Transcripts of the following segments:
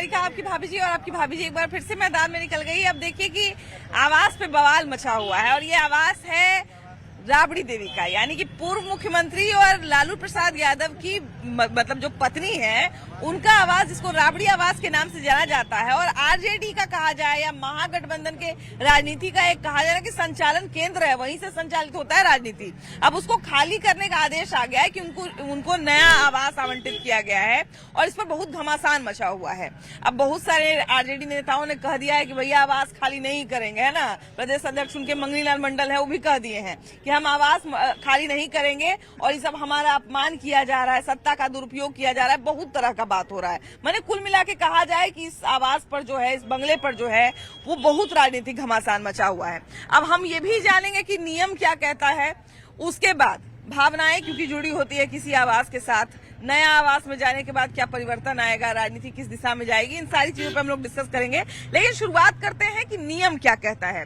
सारिका आपकी भाभी जी और आपकी भाभी जी एक बार फिर से मैदान में निकल गई। अब देखिए कि आवास पे बवाल मचा हुआ है और ये आवास है राबड़ी देवी का, यानी कि पूर्व मुख्यमंत्री और लालू प्रसाद यादव की मतलब जो पत्नी है उनका आवास, जिसको राबड़ी आवास के नाम से जाना जाता है और आरजेडी का कहा जाए या महागठबंधन के राजनीति का एक कहा जा रहा है कि संचालन केंद्र है, वहीं से संचालित होता है राजनीति। अब उसको खाली करने का आदेश आ गया है कि उनको नया आवास आवंटित किया गया है और इस पर बहुत घमासान मचा हुआ है। अब बहुत सारे आरजेडी नेताओं ने कह दिया है कि भैया आवास खाली नहीं करेंगे, है ना। प्रदेश अध्यक्ष उनके मंगनी लाल मंडल है, वो भी कह दिए हैं कि हम आवास खाली नहीं करेंगे और ये सब हमारा अपमान किया जा रहा है, सत्ता का दुरुपयोग किया जा रहा है, बहुत तरह का बात हो रहा है। मैंने कुल मिला के कहा जाए कि इस आवास पर जो है, इस बंगले पर जो है वो बहुत राजनीतिक घमासान मचा हुआ है। अब हम ये भी जानेंगे कि नियम क्या कहता है, उसके बाद भावनाएं क्योंकि जुड़ी होती है किसी आवास के साथ, नया आवास में जाने के बाद क्या परिवर्तन आएगा, राजनीति किस दिशा में जाएगी, इन सारी चीजों पर हम लोग डिस्कस करेंगे। लेकिन शुरुआत करते हैं कि नियम क्या कहता है।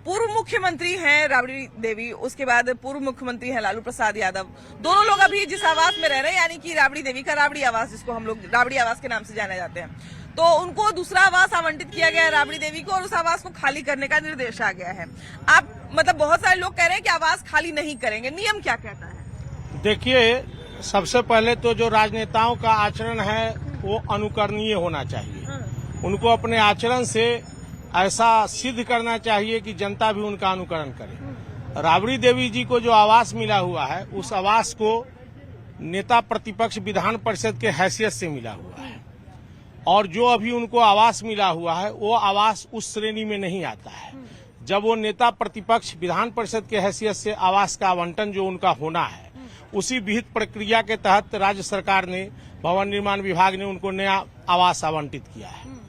पूर्व मुख्यमंत्री हैं राबड़ी देवी, उसके बाद पूर्व मुख्यमंत्री हैं लालू प्रसाद यादव, दोनों लोग अभी जिस आवास में रह रहे हैं, यानी कि राबड़ी देवी का राबड़ी आवास, जिसको हम लोग राबड़ी आवास के नाम से जाने जाते हैं, तो उनको दूसरा आवास आवंटित किया गया है राबड़ी देवी को और उस आवास को खाली करने का निर्देश आ गया है। आप मतलब बहुत सारे लोग कह रहे हैं कि आवास खाली नहीं करेंगे, नियम क्या कहता है? देखिए, सबसे पहले तो जो राजनेताओं का आचरण है वो अनुकरणीय होना चाहिए। उनको अपने आचरण से ऐसा सिद्ध करना चाहिए कि जनता भी उनका अनुकरण करे। राबड़ी देवी जी को जो आवास मिला हुआ है, उस आवास को नेता प्रतिपक्ष विधान परिषद के हैसियत से मिला हुआ है और जो अभी उनको आवास मिला हुआ है वो आवास उस श्रेणी में नहीं आता है। जब वो नेता प्रतिपक्ष विधान परिषद के हैसियत से आवास का आवंटन जो उनका होना है, उसी विहित प्रक्रिया के तहत राज्य सरकार ने, भवन निर्माण विभाग ने उनको नया आवास आवंटित किया है।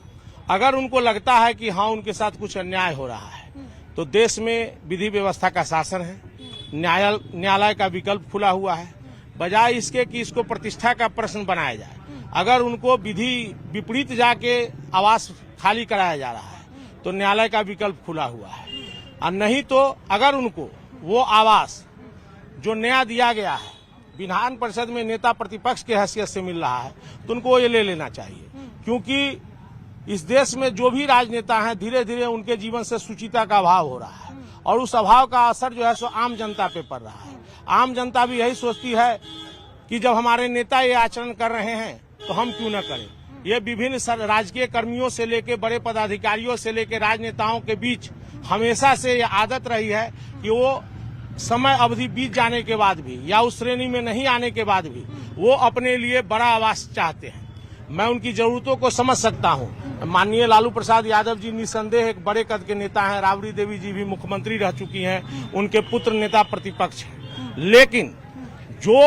अगर उनको लगता है कि हाँ उनके साथ कुछ अन्याय हो रहा है, तो देश में विधि व्यवस्था का शासन है, न्यायालय का विकल्प खुला हुआ है। बजाय इसके कि इसको प्रतिष्ठा का प्रश्न बनाया जाए, अगर उनको विधि विपरीत जाके आवास खाली कराया जा रहा है तो न्यायालय का विकल्प खुला हुआ है। और नहीं तो अगर उनको वो आवास जो नया दिया गया है विधान परिषद में नेता प्रतिपक्ष के हैसियत से मिल रहा है, तो उनको ये ले लेना चाहिए। क्योंकि इस देश में जो भी राजनेता हैं, धीरे धीरे उनके जीवन से सुचिता का अभाव हो रहा है और उस अभाव का असर जो है सो आम जनता पे पड़ रहा है। आम जनता भी यही सोचती है कि जब हमारे नेता ये आचरण कर रहे हैं तो हम क्यों न करें। ये विभिन्न राजकीय कर्मियों से लेकर बड़े पदाधिकारियों से लेकर राजनेताओं के बीच हमेशा से ये आदत रही है कि वो समय अवधि बीत जाने के बाद भी या उस श्रेणी में नहीं आने के बाद भी वो अपने लिए बड़ा आवास चाहते हैं। मैं उनकी जरूरतों को समझ सकता हूं। माननीय लालू प्रसाद यादव जी निसंदेह एक बड़े कद के नेता हैं, राबड़ी देवी जी भी मुख्यमंत्री रह चुकी हैं, उनके पुत्र नेता प्रतिपक्ष हैं। लेकिन जो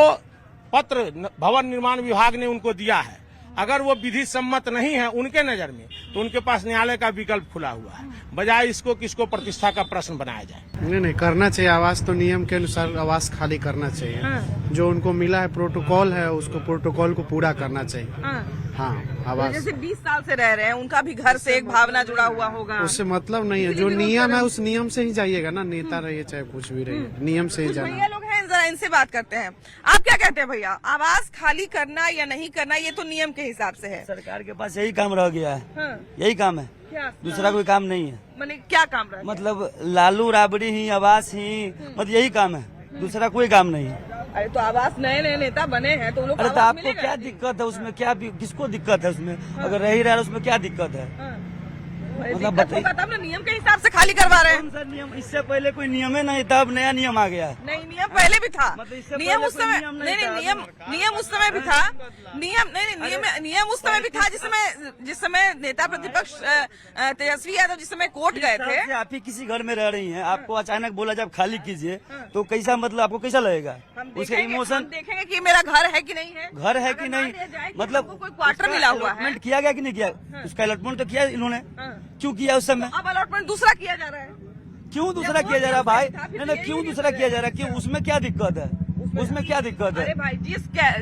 पत्र भवन निर्माण विभाग ने उनको दिया है, अगर वो विधि सम्मत नहीं है उनके नजर में, तो उनके पास न्यायालय का विकल्प खुला हुआ है। बजाय इसको किसको प्रतिष्ठा का प्रश्न बनाया जाए। नहीं करना चाहिए आवास, तो नियम के अनुसार आवास खाली करना चाहिए। जो उनको मिला है प्रोटोकॉल है, उसको प्रोटोकॉल को पूरा करना चाहिए। हाँ, आवास जैसे 20 साल से रह रहे हैं, उनका भी घर से एक भावना जुड़ा हुआ होगा, उससे मतलब नहीं है। जो नियम है उस नियम से ही जाइएगा ना, नेता रहिए चाहे कुछ भी रहिए, नियम से ही जाना। भैया लोग हैं, जरा इनसे बात करते हैं। आप क्या कहते हैं भैया, आवास खाली करना या नहीं करना, ये तो नियम के हिसाब से है। सरकार के पास यही काम रह गया है। यही काम है, दूसरा कोई काम नहीं है। मैंने क्या काम रहा है? मतलब लालू राबड़ी ही, आवास ही, मतलब यही काम है, दूसरा कोई काम नहीं है। अरे तो आवास नए नए नेता बने हैं तो लोग, अरे तो आपको क्या दिक्कत है उसमें? क्या किसको दिक्कत है उसमें? अगर रह ही रहा है उसमें क्या दिक्कत है? मतलब बताइए, तब ना नियम के हिसाब से खाली करवा रहे हैं। सर नियम, इससे पहले कोई नियम है नहीं, तब नया नियम आ गया है। नहीं, नियम पहले भी था। मतलब नियम उस समय नियम उस समय भी था। नियम उस समय भी था जिस समय नेता प्रतिपक्ष तेजस्वी यादव जिस समय कोर्ट गए थे। आप ही किसी घर में रह रही हैं, आपको अचानक बोला जब खाली कीजिए तो कैसा, मतलब आपको कैसा लगेगा? उसके इमोशन देखेंगे कि मेरा घर है कि नहीं है, घर है कि नहीं, मतलब कोई क्वार्टर मिला हुआ है, किया गया कि नहीं किया, उसका अलॉटमेंट तो किया इन्होंने। क्यों किया उस समय? अब अलॉटमेंट दूसरा किया जा रहा है। क्यों दूसरा किया जा रहा है भाई? नहीं, क्यों दूसरा किया जा रहा है? क्यों? उसमें क्या दिक्कत है? उसमें क्या दिक्कत है? अरे भाई,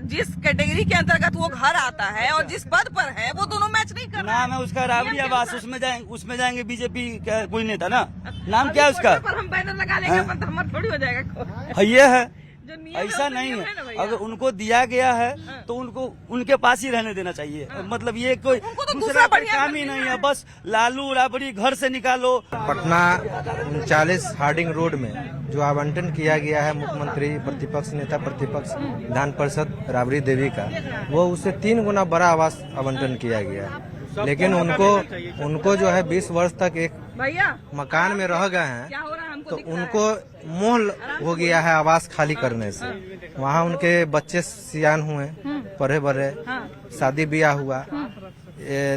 जिस कैटेगरी के अंतर्गत वो घर आता है और जिस पद पर है वो दोनों मैच नहीं कर रहा है। नाम है उसका राबड़ी आवास, उसमें जाएंगे बीजेपी का कोई नेता ना। नाम क्या है उसका? पर हम बैनर लगा लेंगे, पर हमर थोड़ी हो जाएगा। ये है जो नियम है, ऐसा वो नहीं नियम है। ना भैया। अगर उनको दिया गया है तो उनको उनके पास ही रहने देना चाहिए। मतलब ये कोई उनको तो दूसरा दूसरा कोई बढ़िया काम कर ही देना नहीं है। है। बस लालू राबड़ी घर से निकालो। पटना 39 हार्डिंग रोड में जो आवंटन किया गया है मुख्यमंत्री प्रतिपक्ष नेता प्रतिपक्ष विधान परिषद राबड़ी देवी का, वो उससे 3 गुना बड़ा आवास आवंटन किया गया है। लेकिन उनको जो है 20 वर्ष तक एक भैया मकान में रह गए हैं, क्या हो रहा है हमको तो दिख रहा है। उनको मोह हो गया है आवास खाली करने से। वहाँ उनके बच्चे सियान हुए, पढ़े बढ़े, शादी ब्याह हुआ।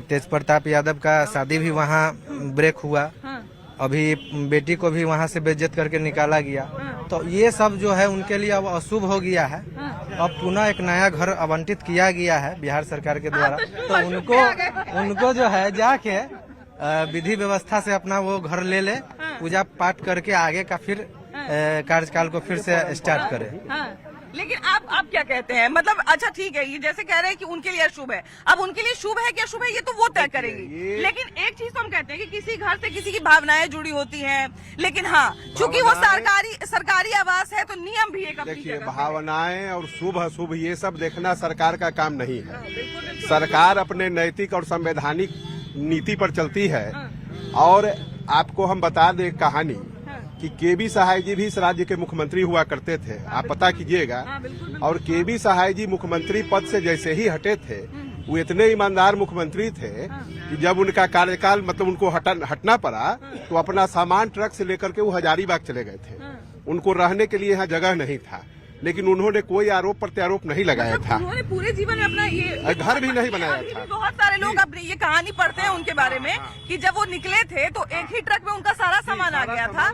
तेज प्रताप यादव का शादी भी वहाँ ब्रेक हुआ। अभी बेटी को भी वहाँ से बेइज्जत करके निकाला गया। तो ये सब जो है उनके लिए अब अशुभ हो गया है। अब पुनः एक नया घर आवंटित किया गया है बिहार सरकार के द्वारा। तो उनको जो है जाके विधि व्यवस्था से अपना वो घर ले ले, पूजा पाठ करके आगे का फिर कार्यकाल को फिर से स्टार्ट करे। लेकिन आप क्या कहते हैं? मतलब अच्छा ठीक है, ये जैसे कह रहे हैं कि उनके लिए शुभ है। अब उनके लिए शुभ है क्या शुभ है, ये तो वो तय करेंगी। लेकिन एक चीज तो हम कहते हैं कि किसी घर से किसी की भावनाएं जुड़ी होती हैं। लेकिन हाँ, चूंकि वो सरकारी आवास है तो नियम भी एक अपनी देखिए, जगह पे। भावनाएं और शुभ अशुभ ये सब देखना सरकार का काम नहीं है। सरकार अपने नैतिक और संवैधानिक नीति पर चलती है। और आपको हम बता दें कहानी कि केबी सहाय जी भी इस राज्य के मुख्यमंत्री हुआ करते थे, आप पता कीजिएगा। और केबी सहाय जी मुख्यमंत्री पद से जैसे ही हटे थे, वो इतने ईमानदार मुख्यमंत्री थे कि जब उनका कार्यकाल मतलब उनको हटना पड़ा तो अपना सामान ट्रक से लेकर के वो हजारीबाग चले गए थे। उनको रहने के लिए यहाँ जगह नहीं था, लेकिन उन्होंने कोई आरोप प्रत्यारोप नहीं लगाया था। उन्होंने पूरे जीवन में अपना ये घर भी नहीं बनाया अभी था। भी बहुत सारे लोग अपनी ये कहानी पढ़ते हैं उनके बारे में कि जब वो निकले थे तो एक ही ट्रक में उनका सारा सामान आ गया था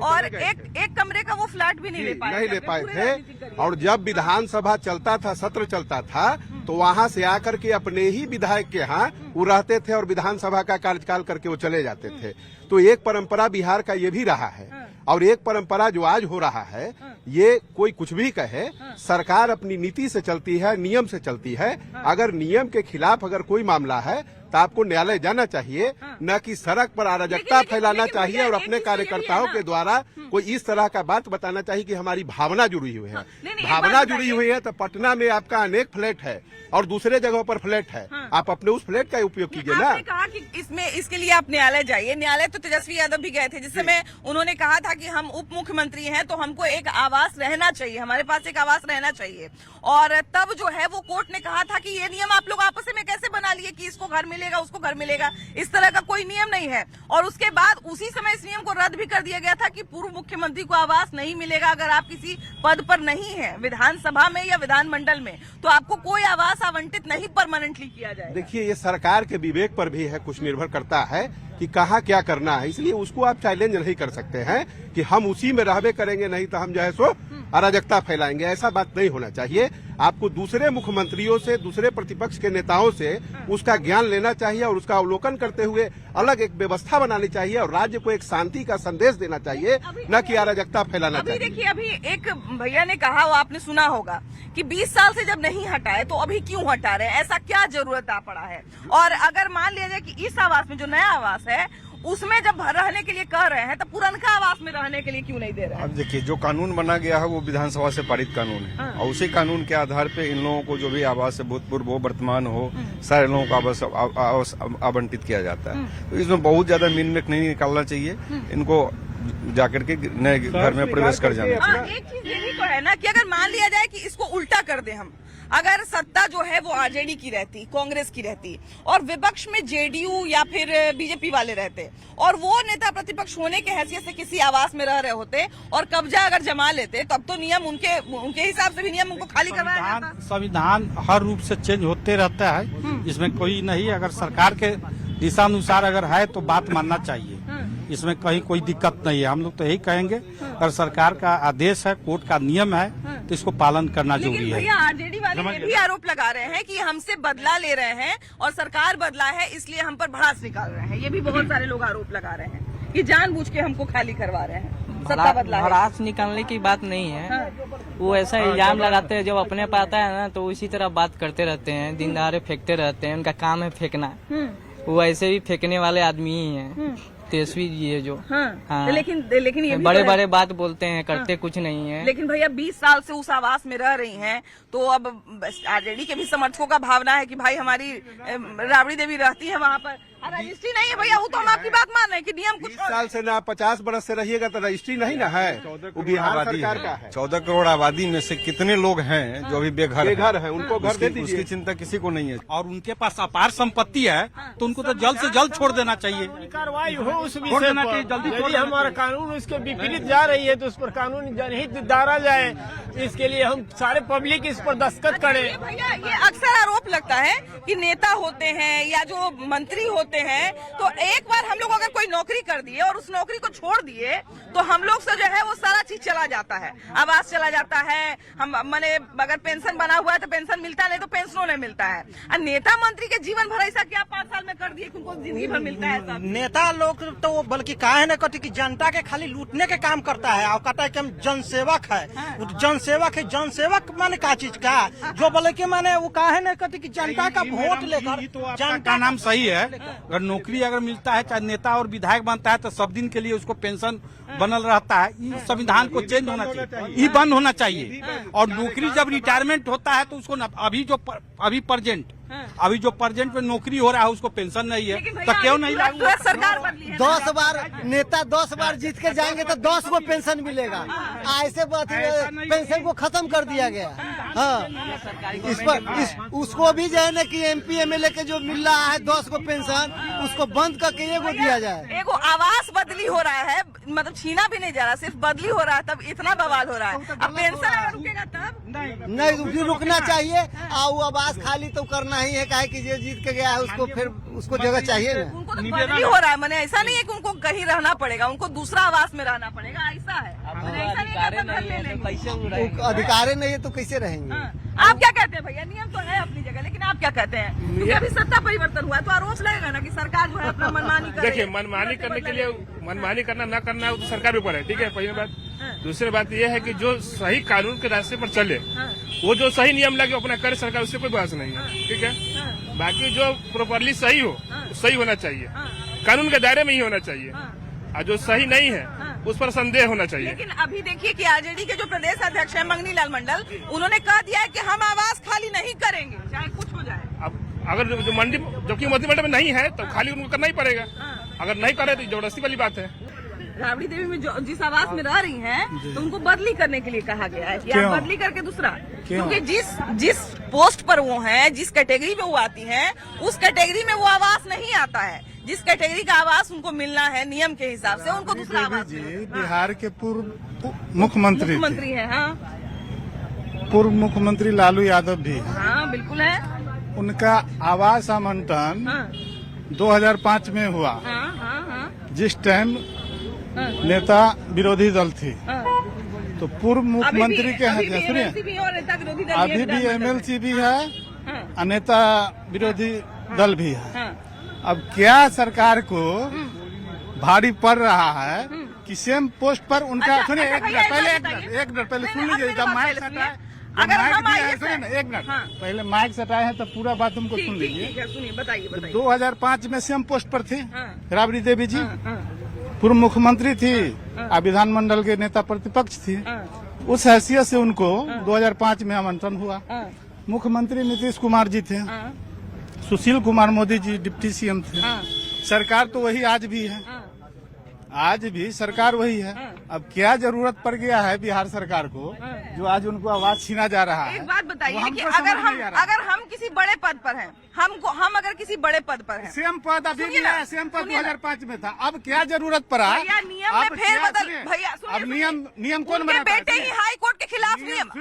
और एक कमरे का वो फ्लैट भी नहीं ले पाए थे। और जब विधानसभा चलता था, सत्र चलता था, तो वहाँ से आकर के अपने ही विधायक के यहाँ वो रहते थे और विधानसभा का कार्यकाल करके वो चले जाते थे। तो एक परंपरा बिहार का ये भी रहा है। और एक परंपरा जो आज हो रहा है, ये कोई कुछ भी कहे, सरकार अपनी नीति से चलती है, नियम से चलती है। अगर नियम के खिलाफ अगर कोई मामला है तो आपको न्यायालय जाना चाहिए, न कि सड़क पर अराजकता फैलाना चाहिए और अपने कार्यकर्ताओं के द्वारा कोई इस तरह का बात बताना चाहिए कि हमारी भावना जुड़ी हुई है। भावना जुड़ी हुई है तो पटना में आपका अनेक फ्लैट है और दूसरे जगहों पर फ्लैट है। आप अपने उस फ्लैट का उपयोग कीजिए ना। आपने कहा कि इसके लिए आप न्यायालय जाइए। न्यायालय तो तेजस्वी यादव भी गए थे, जिस समय उन्होंने कहा था कि हम उप मुख्यमंत्री हैं तो हमको एक आवास रहना चाहिए, हमारे पास एक आवास रहना चाहिए। और तब जो है वो कोर्ट ने कहा था कि ये नियम आप लोग आपस में कैसे बना लिए कि इसको घर मिलेगा उसको घर मिलेगा, इस तरह का कोई नियम नहीं है। और उसके बाद उसी समय इस नियम को रद्द भी कर दिया गया था कि पूर्व मुख्यमंत्री को आवास नहीं मिलेगा अगर आप किसी पद पर नहीं है विधानसभा में या विधानमंडल में, तो आपको कोई आवास आवंटित नहीं परमानेंटली किया जाएगा। देखिए, ये सरकार के विवेक पर भी है, कुछ निर्भर करता है कि कहाँ क्या करना है। इसलिए उसको आप चैलेंज नहीं कर सकते हैं कि हम उसी में रहबे करेंगे, नहीं तो हम जो है सो अराजकता फैलाएंगे। ऐसा बात नहीं होना चाहिए। आपको दूसरे मुख्यमंत्रियों से, दूसरे प्रतिपक्ष के नेताओं से उसका ज्ञान लेना चाहिए और उसका अवलोकन करते हुए अलग एक व्यवस्था बनानी चाहिए और राज्य को एक शांति का संदेश देना चाहिए, न कि अराजकता फैलाना चाहिए। देखिए, अभी एक भैया ने कहा, वो आपने सुना होगा कि 20 साल से जब नहीं हटाए तो अभी क्यों हटा रहे हैं, ऐसा क्या जरूरत आ पड़ा है। और अगर मान लिया जाए कि इस आवास में जो नया आवास है उसमें जब रहने के लिए कह रहे हैं तो पुरानका आवास में रहने के लिए क्यों नहीं दे रहे हैं? अब देखिए, जो कानून बना गया है वो विधानसभा से पारित कानून है। और उसी कानून के आधार पे इन लोगों को जो भी आवास है, भूतपूर्व हो वर्तमान हो, सारे लोगों को आवास आवंटित किया जाता है। तो इसमें बहुत ज्यादा मीन नहीं निकालना चाहिए। इनको जाकर के नए घर में प्रवेश कर जाना चाहिए। एक चीज ये भी तो है ना कि अगर मान लिया जाए कि इसको उल्टा कर दे हम, अगर सत्ता जो है वो आरजेडी की रहती, कांग्रेस की रहती और विपक्ष में जेडीयू या फिर बीजेपी वाले रहते और वो नेता प्रतिपक्ष होने के हैसियत से किसी आवास में रह रहे होते और कब्जा अगर जमा लेते, तब तो नियम उनके हिसाब से भी नियम उनको खाली करवाया जाता। संविधान हर रूप से चेंज होते रहता है, इसमें कोई नहीं। अगर सरकार के दिशानुसार अगर है तो बात मानना चाहिए, इसमें कहीं कोई दिक्कत नहीं है। हम लोग तो यही कहेंगे, अगर सरकार का आदेश है, कोर्ट का नियम है, तो इसको पालन करना जरूरी है। भैया, आरजेडी वाले ये भी आरोप लगा रहे हैं कि हमसे बदला ले रहे हैं और सरकार बदला है इसलिए हम पर भड़ास निकाल रहे हैं। ये भी बहुत सारे लोग आरोप लगा रहे हैं कि जानबूझ के हमको खाली करवा रहे हैं। सत्ता बदला है। भड़ास निकालने की बात नहीं है। वो ऐसा इल्जाम लगाते हैं, जब अपने पे आता है ना तो उसी तरह बात करते रहते हैं, दिन दहाड़े फेंकते रहते हैं। उनका काम है फेंकना, वो ऐसे भी फेंकने वाले आदमी ही हैं। तेजस्वी जी है जो। हाँ। लेकिन ये भी बड़े तो है। बड़े बात बोलते हैं, करते कुछ नहीं है। लेकिन भैया 20 साल से उस आवास में रह रही हैं, तो अब आरजेडी के भी समर्थकों का भावना है कि भाई हमारी राबड़ी देवी रहती है वहाँ पर, रजिस्ट्री नहीं है भैया। वो तो हम आपकी बात मान रहे हैं कि नियम कुछ 20 साल से ना 50 बरस से रहिएगा तो रजिस्ट्री नहीं ना है, वो बिहार सरकार का है। 14 करोड़ आबादी में से कितने लोग हैं जो अभी बेघर है, उनको घर दे दीजिए। उसकी चिंता किसी को नहीं है। और उनके पास अपार संपत्ति है तो उनको तो जल्द से जल्द छोड़ देना चाहिए। कार्रवाई हो उस छोड़ विषय देना पर। चाहिए, जल्दी छोड़ यदि देना हमारा कानून उसके विपरीत जा रही है तो उस पर कानून जनहित डाला जाए, इसके लिए हम सारे पब्लिक इस पर दस्तखत करें। भैया ये अक्सर आरोप लगता है कि नेता होते हैं या जो मंत्री होते हैं, तो एक बार हम लोग अगर कोई नौकरी कर दिए और उस नौकरी को छोड़ दिए तो हम लोग से जो है वो सारा चीज चला जाता है, आवास चला जाता है। हम माने अगर पेंशन बना हुआ है तो पेंशन मिलता नहीं तो पेंशनों नहीं मिलता है। और नेता मंत्री के जीवन भर ऐसा क्या 5 साल में कर दिए कि उनको जिंदगी भर मिलता है सब? नेता लोग तो बल्कि काहे न कहते कि जनता के खाली लूटने के काम करता है और कहता है कि हम जनसेवक है। वो जनसेवक है, जनसेवक माने का चीज का जो बोले कि माने वो काहे न कहते कि जनता का वोट लेकर जनता का नाम सही है। अगर नौकरी अगर मिलता है, चाहे नेता और विधायक बनता है, तो सब दिन के लिए उसको पेंशन बनल रहता है। ये संविधान को चेंज होना चाहिए, ये बंद होना चाहिए। और नौकरी जब रिटायरमेंट होता है तो उसको अभी जो प्रेजेंट में नौकरी हो रहा है उसको पेंशन नहीं है, तो क्यों नहीं लागू? सरकार बदली है। 10 बार नेता 10 बार जीत के जाएंगे तो 10 को पेंशन मिलेगा। ऐसे बात पेंशन को खत्म कर दिया गया। हाँ, इस पर उसको भी जो है ना कि MP MLA के जो मिल रहा है 10 को पेंशन, उसको बंद करके एगो दिया जाए। एगो आवास बदली हो रहा है, मतलब छीना भी नहीं जा रहा, सिर्फ बदली हो रहा है, तब इतना बवाल हो रहा है। अब पेंशन अगर रुकेगा तब नहीं रुकना चाहिए। और वो आवास खाली तो करना ही है, काहे कि जो जीत के गया है उसको फिर उसको जगह चाहिए ना। उनको तो बदली हो रहा है, मैंने ऐसा नहीं है कि उनको कहीं रहना पड़ेगा, उनको दूसरा आवास में रहना पड़ेगा, ऐसा है। ऐसा नहीं है कि घर ले लेंगे। अधिकार नहीं है तो कैसे रहेंगे? आप क्या कहते हैं भैया? नियम तो है अपनी जगह, लेकिन आप क्या कहते हैं? क्योंकि अभी सत्ता परिवर्तन हुआ है तो आरोप लगेगा ना कि सरकार जो है अपना मनमानी कर रही है। देखिए, मनमानी करने के लिए मनमानी करना ना करना है वो तो सरकार के ऊपर है, ठीक है, पहली बात। दूसरी बात यह है कि जो सही कानून के रास्ते पर चले, वो जो सही नियम लगे अपना करे सरकार, उससे कोई बहस नहीं है, ठीक है। बाकी जो प्रॉपरली सही हो, सही होना चाहिए, कानून के दायरे में ही होना चाहिए, और जो सही नहीं है उस पर संदेह होना चाहिए। लेकिन अभी देखिए कि आरजेडी के जो प्रदेश अध्यक्ष हैं मंगनी लाल मंडल, उन्होंने कह दिया है कि हम आवास खाली नहीं करेंगे चाहे कुछ हो जाए। अब अगर जो मंडी जबकि मंत्रिमंडल में नहीं है तो खाली उनको करना ही पड़ेगा। अगर नहीं करे तो जबरदस्ती वाली बात है। राबड़ी देवी में जो जिस आवास में रह रही हैं, तो उनको बदली करने के लिए कहा गया है कि आप बदली करके दूसरा, क्योंकि जिस पोस्ट पर वो हैं, जिस कैटेगरी में वो आती हैं, उस कैटेगरी में वो आवास नहीं आता है। जिस कैटेगरी का आवास उनको मिलना है नियम के हिसाब से, उनको दूसरा आवास बिहार के पूर्व मुख्यमंत्री है। हाँ, पूर्व मुख्यमंत्री लालू यादव भी है। हाँ बिल्कुल है। उनका आवास आवंटन 2005 में हुआ, जिस टाइम नेता विरोधी दल थी। तो पूर्व मुख्यमंत्री के हैं, सुनिए, अभी भी MLC भी है और नेता विरोधी दल भी है। अब क्या सरकार को भारी पड़ रहा है कि सेम पोस्ट पर उनका, सुनिए एक मिनट पहले सुन लीजिए। जब माइक सटाए, सुनिए ना एक मिनट, पहले माइक सटाए हैं तो पूरा बात तुमको सुन लीजिए। सुनिए, बताइए। 2005 में सेम पोस्ट पर थी राबड़ी देवी जी, पूर्व मुख्यमंत्री थी और विधानमंडल के नेता प्रतिपक्ष थी। उस हैसियत से उनको 2005 में आवंटन हुआ। मुख्यमंत्री नीतीश कुमार जी थे, सुशील कुमार मोदी जी डिप्टी CM थे। सरकार तो वही आज भी है, आज भी सरकार वही है। अब क्या जरूरत पड़ गया है बिहार सरकार को जो आज उनको आवाज छीना जा रहा है? एक बात बताइए कि अगर हम किसी बड़े पद पर हैं, हम अगर किसी बड़े पद पर हैं, सेम पद अभी भी है, सेम पद 2005 में था। अब क्या जरूरत पड़ा? भैया नियम में फेरबदल, भैया अब नियम कौन उनके बनाता है? बेटे ही हाई कोर्ट के खिलाफ नियम,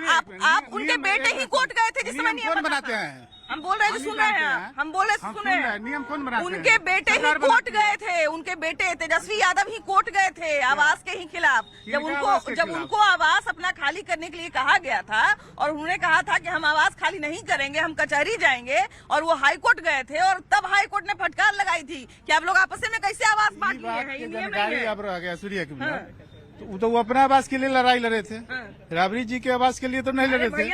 आप उनके बेटे ही कोर्ट गए थे जिसमें नियम कौन बनाते हैं? हम बोल रहे थे, सुन रहे हैं, हम बोल रहे सुन रहे हैं। नियम कौन बनाते हैं? उनके बेटे ही कोर्ट गए थे, उनके बेटे तेजस्वी यादव ही कोर्ट गए थे आवास के ही खिलाफ। जब उनको आवास अपना खाली करने के लिए कहा गया था और उन्होंने कहा था कि हम आवास खाली नहीं करेंगे, हम कचहरी जाएंगे, और वो हाई कोर्ट गए थे और तब हाई कोर्ट ने फटकार लगाई थी कि आप लोग आपस में कैसे आवास बांट लिए हैं, ये नियम नहीं है। तो वो अपने आवास के लिए लड़ाई लड़े थे। राबड़ी जी के आवास के लिए तो नहीं लड़े थे।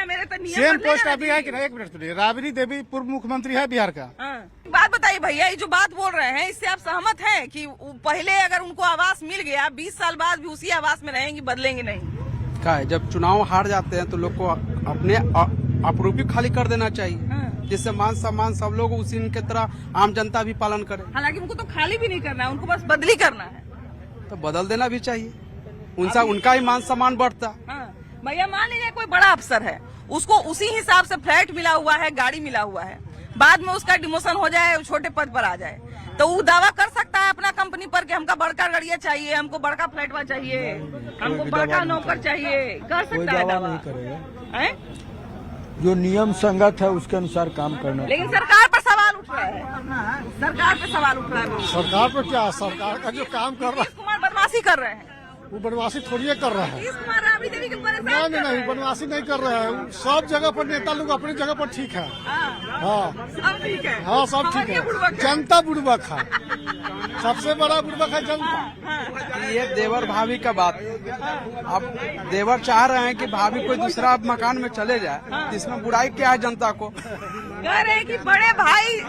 सेम पोस्ट अभी है कि नहीं? एक मिनट सुनिए, राबड़ी देवी पूर्व मुख्यमंत्री है बिहार का। बात बताइए भैया, ये जो बात बोल रहे हैं इससे आप सहमत हैं कि पहले अगर उनको आवास मिल गया 20 साल बाद भी उसी आवास में रहेंगी, बदलेंगे नहीं? क्या है, जब चुनाव हार जाते हैं तो लोग को अपने अप्रूव खाली कर देना चाहिए, जिससे मान सम्मान सब लोग उसी की तरह आम जनता भी पालन करे। हालांकि उनको तो खाली भी नहीं करना है, उनको बस बदली करना है। तो बदल देना भी चाहिए, उनका ही मान सम्मान बढ़ता। भैया मान लीजिए कोई बड़ा अफसर है, उसको उसी हिसाब से फ्लैट मिला हुआ है, गाड़ी मिला हुआ है, बाद में उसका डिमोशन हो जाए, छोटे पद पर आ जाए, तो वो दावा कर सकता है अपना कंपनी पर कि हमको बड़का गाड़िया चाहिए, हमको बड़का फ्लैटवा चाहिए, हमको बड़का नौकर चाहिए, कर सकता है दावा? नहीं करेगा। जो नियम संगत है उसके अनुसार काम करना। लेकिन सरकार पर सवाल उठ रहा है, सरकार पे सवाल उठ रहा है। सरकार पर क्या, सरकार का जो काम कर रहा है, कुमार बदमाशी कर रहे हैं। वो बदमाशी थोड़ी कर रहा है। कुमार राबड़ी देवी के परेशान नहीं, बदमाशी नहीं कर रहा है। सब जगह पर नेता लोग अपनी जगह पर ठीक है। हाँ सब ठीक है। हाँ सब ठीक है। जनता बुड़बक है, सबसे बड़ा बुड़बक है जनता। ये देवर भाभी का बात, अब देवर चाह रहे हैं कि भाभी कोई दूसरा मकान में चले जाए, इसमें बुराई क्या है जनता को? कह रहे हैं कि बड़े भाई,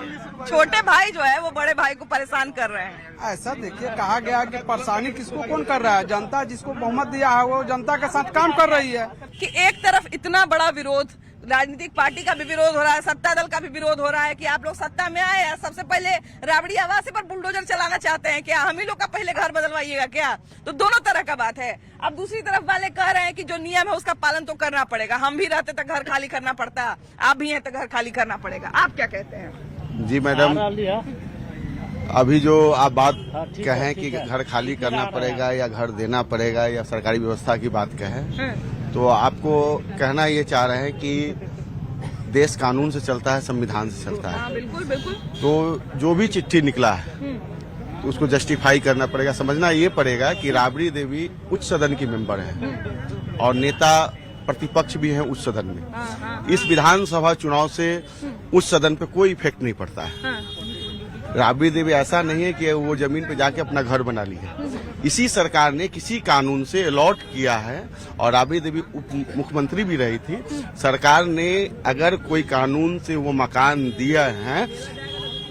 छोटे भाई जो है वो बड़े भाई को परेशान कर रहे हैं। ऐसा देखिए, कहा गया कि परेशानी किसको कौन कर रहा है? जनता जिसको बहुमत दिया है वो जनता के साथ काम कर रही है। कि एक तरफ इतना बड़ा विरोध, राजनीतिक पार्टी का भी विरोध हो रहा है, सत्ता दल का भी विरोध हो रहा है कि आप लोग सत्ता में आए, सबसे पहले राबड़ी आवास पर बुलडोजर चलाना चाहते हैं क्या? हम ही लोग का पहले घर बदलवाइएगा क्या? तो दोनों तरह का बात है। अब दूसरी तरफ वाले कह रहे हैं कि जो नियम है उसका पालन तो करना पड़ेगा, हम भी रहते तो घर खाली करना पड़ता, आप भी हैं तो घर खाली करना पड़ेगा। आप क्या कहते हैं? जी मैडम, अभी जो आप बात कहें कि घर खाली करना पड़ेगा या घर देना पड़ेगा या सरकारी व्यवस्था की बात कहें, तो आपको कहना ये चाह रहे हैं कि देश कानून से चलता है, संविधान से चलता है। बिल्कुल बिल्कुल। तो जो भी चिट्ठी निकला है तो उसको जस्टिफाई करना पड़ेगा। समझना ये पड़ेगा कि राबड़ी देवी उच्च सदन की मेंबर है और नेता प्रतिपक्ष भी हैं उच्च सदन में। इस विधानसभा चुनाव से उच्च सदन पे कोई इफेक्ट नहीं पड़ता है। राबड़ी देवी ऐसा नहीं है कि वो जमीन पे जाके अपना घर बना ली है, इसी सरकार ने किसी कानून से अलॉट किया है और राबड़ी देवी उप मुख्यमंत्री भी रही थी। सरकार ने अगर कोई कानून से वो मकान दिया है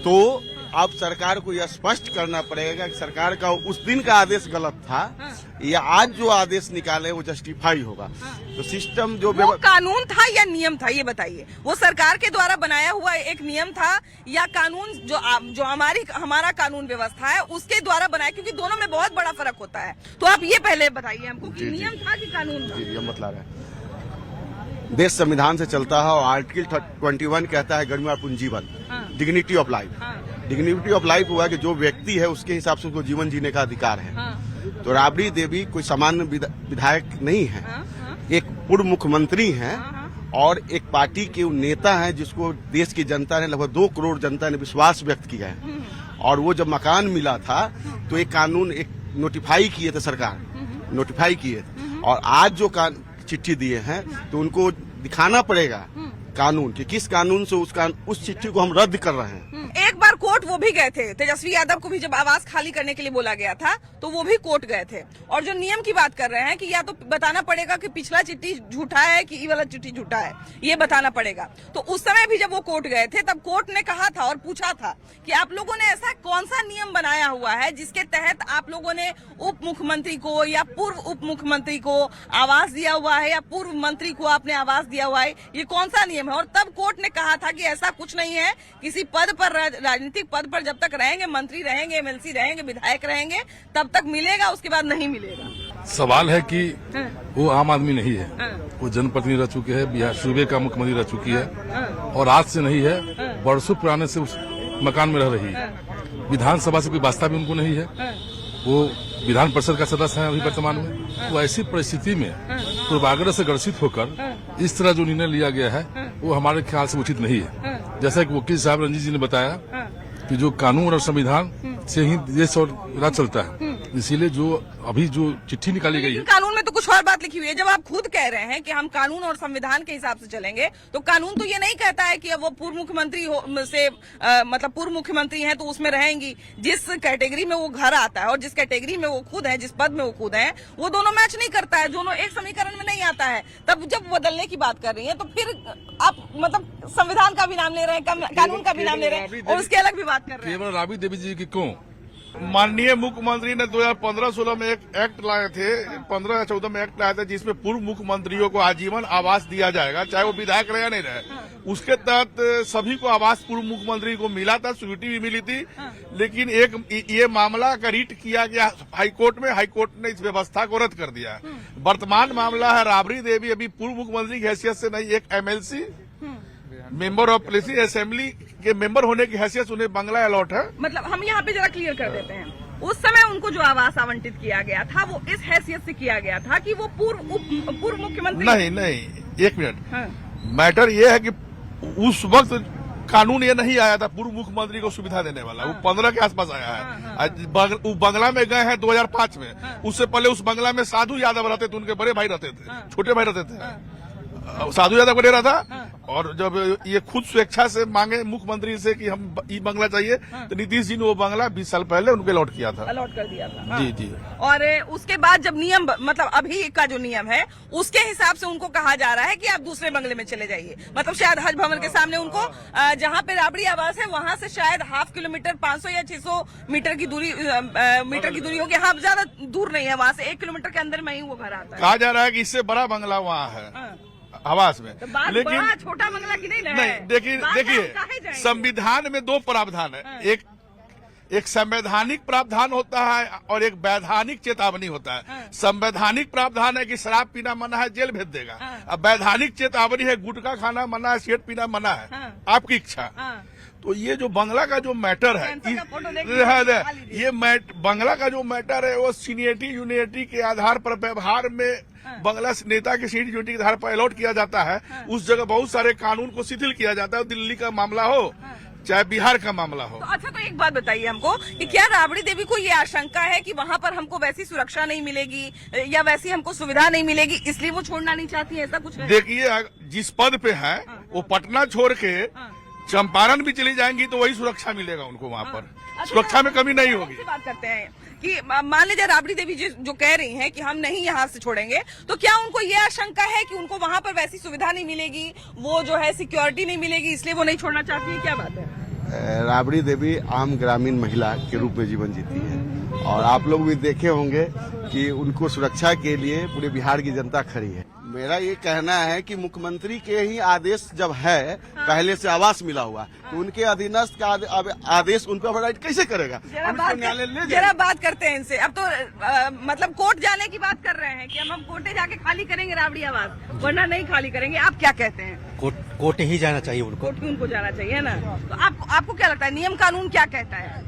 तो अब सरकार को यह स्पष्ट करना पड़ेगा कि सरकार का उस दिन का आदेश गलत था या आज जो आदेश निकाले वो जस्टिफाई होगा। तो सिस्टम जो वो कानून था या नियम था, ये बताइए? वो सरकार के द्वारा बनाया हुआ एक नियम था या कानून जो हमारा कानून व्यवस्था है उसके द्वारा बनाया? क्योंकि दोनों में बहुत बड़ा फर्क होता है। तो आप ये पहले बताइए हमको कि नियम था कि कानून था? ये मतलब है देश संविधान से चलता है और आर्टिकल 21 कहता है गरिमा पूर्ण जीवन, dignity of life. Dignity of life हुआ कि जो व्यक्ति है उसके हिसाब से उसको जीवन जीने का अधिकार है। तो राबड़ी देवी कोई सामान्य विधायक नहीं है, एक पूर्व मुख्यमंत्री हैं और एक पार्टी के नेता हैं जिसको देश की जनता ने, लगभग 2 करोड़ जनता ने विश्वास व्यक्त किया है। और वो जब मकान मिला था तो एक कानून एक नोटिफाई किए थे, सरकार नोटिफाई किए थे, और आज जो चिट्ठी दिए हैं तो उनको दिखाना पड़ेगा कानून कि किस कानून से उस चिट्ठी को हम रद्द कर रहे हैं। एक बार कोर्ट वो भी गए थे, तेजस्वी यादव को भी जब आवास खाली करने के लिए बोला गया था तो वो भी कोर्ट गए थे। और जो नियम की बात कर रहे हैं कि या तो बताना पड़ेगा कि पिछला चिट्ठी झूठा है कि ये वाला चिट्ठी झूठा है, ये बताना पड़ेगा। तो उस समय भी जब वो कोर्ट गए थे तब कोर्ट ने कहा था और पूछा था कि आप लोगों ने ऐसा कौन सा नियम बनाया हुआ है जिसके तहत आप लोगों ने उप मुख्यमंत्री को या पूर्व उप मुख्यमंत्री को आवास दिया हुआ है या पूर्व मंत्री को आपने आवास दिया हुआ है, ये कौन सा नियम है? और तब कोर्ट ने कहा था कि ऐसा कुछ नहीं है, किसी पद पर, राजनीतिक पद पर जब तक रहेंगे, मंत्री रहेंगे, एमएलसी रहेंगे, विधायक रहेंगे, तब तक मिलेगा, उसके बाद नहीं मिलेगा। सवाल है कि वो आम आदमी नहीं है, वो जनप्रतिनिधि रह चुके हैं, बिहार सूबे का मुख्यमंत्री रह चुकी है और आज से नहीं है, वर्षों पुराने से उस मकान में रह रही है। विधानसभा से कोई वास्ता भी उनको नहीं है, वो विधान परिषद का सदस्य है अभी वर्तमान में। तो ऐसी परिस्थिति में पूर्वाग्रह से ग्रसित होकर इस तरह जो निर्णय लिया गया है वो हमारे ख्याल से उचित नहीं है। जैसा कि वकील साहब रंजीत जी ने बताया कि जो कानून और संविधान से ही देश और राज्य चलता है, इसीलिए जो अभी जो चिट्ठी निकाली गई है, कानून में तो कुछ और बात लिखी हुई है। जब आप खुद कह रहे हैं कि हम कानून और संविधान के हिसाब से चलेंगे, तो कानून तो ये नहीं कहता है कि अब वो पूर्व मुख्यमंत्री से मतलब पूर्व मुख्यमंत्री हैं तो उसमें रहेंगी। जिस कैटेगरी में वो घर आता है और जिस कैटेगरी में वो खुद है, जिस पद में वो खुद है, वो दोनों मैच नहीं करता है, दोनों एक समीकरण में नहीं आता है। तब जब बदलने की बात कर रही है तो फिर आप मतलब संविधान का भी नाम ले रहे हैं, कानून का भी नाम ले रहे हैं और उसके अलग भी बात कर रहे हैं। केवल राबड़ी देवी जी की क्यों? माननीय मुख्यमंत्री ने 2015-16 में एक एक्ट लाए थे, 15 या 14 में एक्ट लाए थे, जिसमें पूर्व मुख्यमंत्रियों को आजीवन आवास दिया जाएगा, चाहे वो विधायक रहे या नहीं रहे। उसके तहत सभी को आवास पूर्व मुख्यमंत्री को मिला था, स्वीकृति भी मिली थी। लेकिन ये मामला का रिट किया गया हाईकोर्ट में, हाईकोर्ट ने इस व्यवस्था को रद्द कर दिया। वर्तमान मामला है राबड़ी देवी अभी पूर्व मुख्यमंत्री की हैसियत से नहीं, एक MLC member of policy assembly के मेंबर होने की हैसियत उन्हें बंगला अलॉट है। मतलब हम यहाँ पे जरा क्लियर कर देते हैं, उस समय उनको जो आवास आवंटित किया गया था वो इस हैसियत से किया गया था कि वो पूर्व मुख्यमंत्री नहीं, एक मिनट। मैटर ये है कि उस वक्त कानून ये नहीं आया था पूर्व मुख्यमंत्री को सुविधा देने वाला। वो 15 के आसपास आया है। वो बंगला में गए हैं 2005 में। उससे पहले उस बंगला में साधु यादव रहते थे, उनके बड़े भाई रहते थे, छोटे भाई रहते थे। साधु यादव को दे रहा था। और जब ये खुद स्वेच्छा से मांगे मुख्यमंत्री से कि हम ये बंगला चाहिए, तो नीतीश जी ने वो बंगला 20 साल पहले उनको अलॉट किया था, अलॉट कर दिया था। जी जी। और उसके बाद जब नियम मतलब अभी का जो नियम है उसके हिसाब से उनको कहा जा रहा है कि आप दूसरे बंगले में चले जाइए। मतलब शायद हज भवन के सामने उनको जहाँ पे राबड़ी आवास है वहां से शायद ½ किलोमीटर 500 या 600 मीटर की दूरी होगी। हाँ, ज्यादा दूर नहीं है, वहां से 1 किलोमीटर के अंदर में ही वो घर आता है। कहा जा रहा है कि इससे बड़ा बंगला वहाँ है आवास में। तो बात लेकिन बड़ा छोटा बंगला की नहीं नहीं, देखिए संविधान में 2 प्रावधान है। एक संवैधानिक प्रावधान होता है और एक वैधानिक चेतावनी होता है। संवैधानिक प्रावधान है कि शराब पीना मना है, जेल भेज देगा। अब वैधानिक चेतावनी है, गुटखा खाना मना है, सिगरेट पीना मना है, आपकी इच्छा। तो ये जो बंगला का जो मैटर है, ये बंगला का जो मैटर है वो सीनियरिटी यूनियरिटी के आधार पर व्यवहार में बंगला नेता की सीट यूनिटी के आधार पर अलॉट किया जाता है। उस जगह बहुत सारे कानून को शिथिल किया जाता है। दिल्ली का मामला हो चाहे बिहार का मामला हो। तो अच्छा, तो एक बात बताइए हमको कि क्या राबड़ी देवी को ये आशंका है कि वहाँ पर हमको वैसी सुरक्षा नहीं मिलेगी या वैसी हमको सुविधा नहीं मिलेगी, इसलिए वो छोड़ना नहीं चाहती है, ऐसा कुछ है? देखिए, जिस पद पे है वो पटना छोड़ के चंपारण भी चली जाएंगी तो वही सुरक्षा मिलेगा उनको वहाँ पर। सुरक्षा में कमी नहीं होगी। बात करते हैं कि मान लीजिए राबड़ी देवी जी जो कह रही हैं कि हम नहीं यहाँ से छोड़ेंगे, तो क्या उनको ये आशंका है कि उनको वहाँ पर वैसी सुविधा नहीं मिलेगी, वो जो है सिक्योरिटी नहीं मिलेगी, इसलिए वो नहीं छोड़ना चाहती है? क्या बात है? राबड़ी देवी आम ग्रामीण महिला के रूप में जीवन जीती है और आप लोग भी देखे होंगे कि उनको सुरक्षा के लिए पूरे बिहार की जनता खड़ी है। मेरा ये कहना है कि मुख्यमंत्री के ही आदेश जब है, पहले से आवास मिला हुआ, तो उनके अधीनस्थ का आदेश उन पर ओवरराइड कैसे करेगा? जरा बात करते हैं इनसे। अब तो मतलब कोर्ट जाने की बात कर रहे हैं कि हम कोर्टे जाके खाली करेंगे राबड़ी आवास, वरना नहीं खाली करेंगे। आप क्या कहते हैं? कोर्ट ही जाना चाहिए उनको। कोर्ट उनको जाना चाहिए, है ना? तो आपको क्या लगता है नियम कानून क्या कहता है?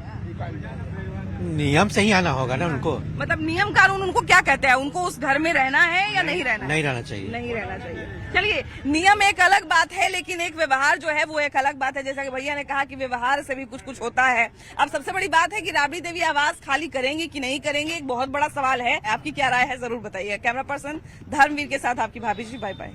नियम से ही आना होगा ना उनको। मतलब नियम कानून उनको क्या कहता है? उनको उस घर में रहना है या नहीं रहना? नहीं रहना चाहिए। नहीं रहना चाहिए। चलिए, नियम एक अलग बात है, लेकिन एक व्यवहार जो है वो एक अलग बात है। जैसा कि भैया ने कहा कि व्यवहार से भी कुछ कुछ होता है। अब सबसे बड़ी बात है कि राबड़ी देवी आवास खाली करेंगी कि नहीं करेंगी, एक बहुत बड़ा सवाल है। आपकी क्या राय है जरूर बताइए। कैमरा पर्सन धर्मवीर के साथ आपकी भाभी जी। Bye bye.